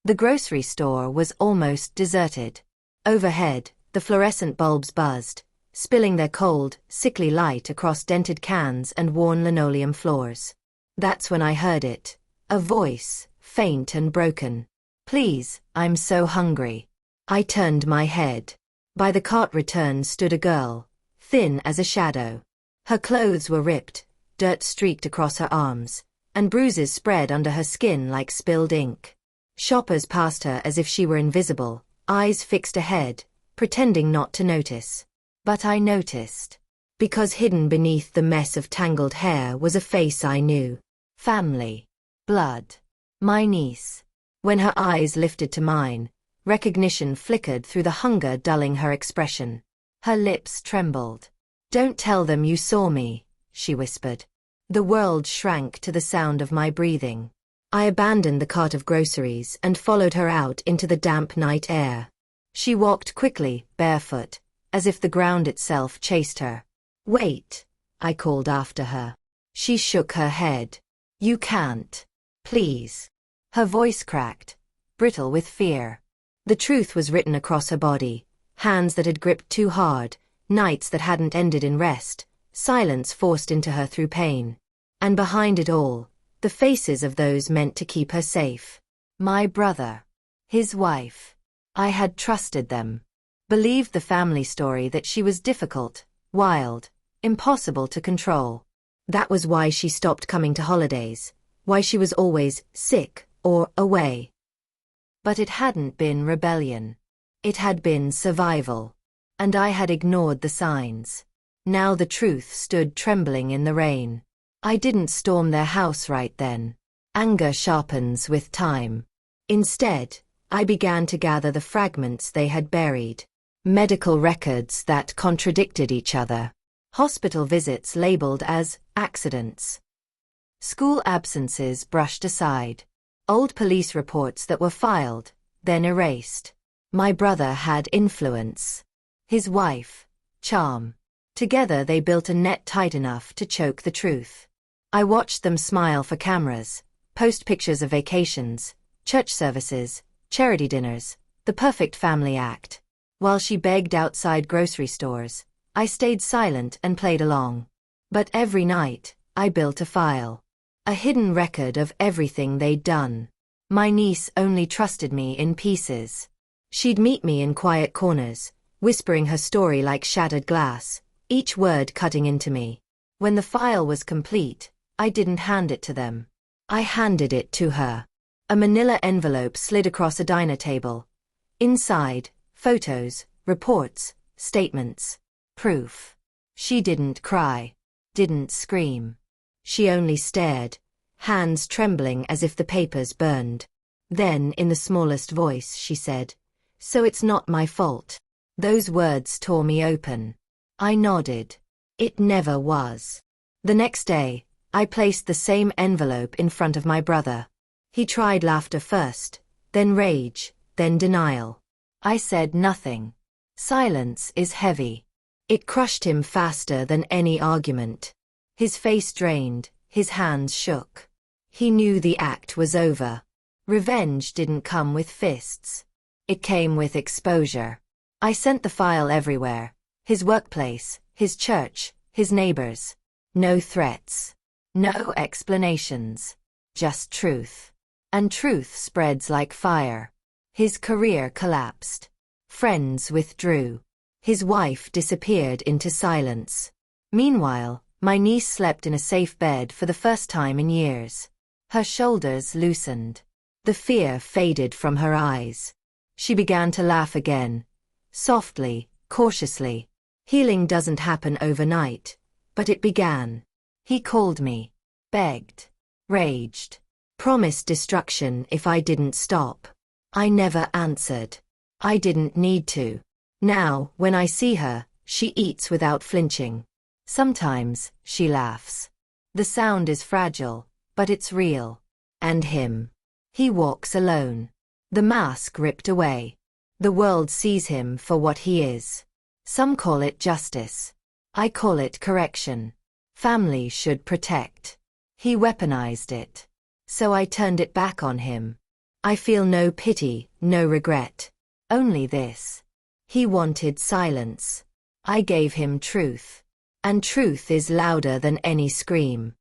The grocery store was almost deserted. Overhead, the fluorescent bulbs buzzed, spilling their cold, sickly light across dented cans and worn linoleum floors. That's when I heard it. A voice, faint and broken. "Please, I'm so hungry." I turned my head. By the cart return stood a girl, thin as a shadow. Her clothes were ripped, dirt streaked across her arms, and bruises spread under her skin like spilled ink. Shoppers passed her as if she were invisible, eyes fixed ahead, pretending not to notice. But I noticed. Because hidden beneath the mess of tangled hair was a face I knew. Family. Blood. My niece. When her eyes lifted to mine, recognition flickered through the hunger dulling her expression. Her lips trembled. "Don't tell them you saw me," she whispered. The world shrank to the sound of my breathing. I abandoned the cart of groceries and followed her out into the damp night air. She walked quickly, barefoot, as if the ground itself chased her. "Wait," I called after her. She shook her head. "You can't. Please." Her voice cracked, brittle with fear. The truth was written across her body, hands that had gripped too hard, nights that hadn't ended in rest, silence forced into her through pain. And behind it all, the faces of those meant to keep her safe. My brother. His wife. I had trusted them. Believed the family story that she was difficult, wild, impossible to control. That was why she stopped coming to holidays, why she was always sick or away. But it hadn't been rebellion. It had been survival. And I had ignored the signs. Now the truth stood trembling in the rain. I didn't storm their house right then. Anger sharpens with time. Instead, I began to gather the fragments they had buried. Medical records that contradicted each other. Hospital visits labeled as accidents. School absences brushed aside. Old police reports that were filed, then erased. My brother had influence. His wife, charm. Together they built a net tight enough to choke the truth. I watched them smile for cameras, post pictures of vacations, church services, charity dinners, the perfect family act. While she begged outside grocery stores, I stayed silent and played along. But every night, I built a file. A hidden record of everything they'd done. My niece only trusted me in pieces. She'd meet me in quiet corners, whispering her story like shattered glass, each word cutting into me. When the file was complete, I didn't hand it to them. I handed it to her. A manila envelope slid across a diner table. Inside, photos, reports, statements, proof. She didn't cry, didn't scream. She only stared, hands trembling as if the papers burned. Then, in the smallest voice, she said, "So it's not my fault." Those words tore me open. I nodded. It never was. The next day, I placed the same envelope in front of my brother. He tried laughter first, then rage, then denial. I said nothing. Silence is heavy. It crushed him faster than any argument. His face drained, his hands shook. He knew the act was over. Revenge didn't come with fists. It came with exposure. I sent the file everywhere. His workplace, his church, his neighbors. No threats. No explanations. Just truth. And truth spreads like fire. His career collapsed. Friends withdrew. His wife disappeared into silence. Meanwhile, my niece slept in a safe bed for the first time in years. Her shoulders loosened. The fear faded from her eyes. She began to laugh again. Softly, cautiously. Healing doesn't happen overnight, but it began. He called me. Begged. Raged. Promised destruction if I didn't stop. I never answered. I didn't need to. Now, when I see her, she eats without flinching. Sometimes, she laughs. The sound is fragile, but it's real. And him. He walks alone. The mask ripped away. The world sees him for what he is. Some call it justice. I call it correction. Family should protect. He weaponized it. So I turned it back on him. I feel no pity, no regret. Only this. He wanted silence. I gave him truth. And truth is louder than any scream.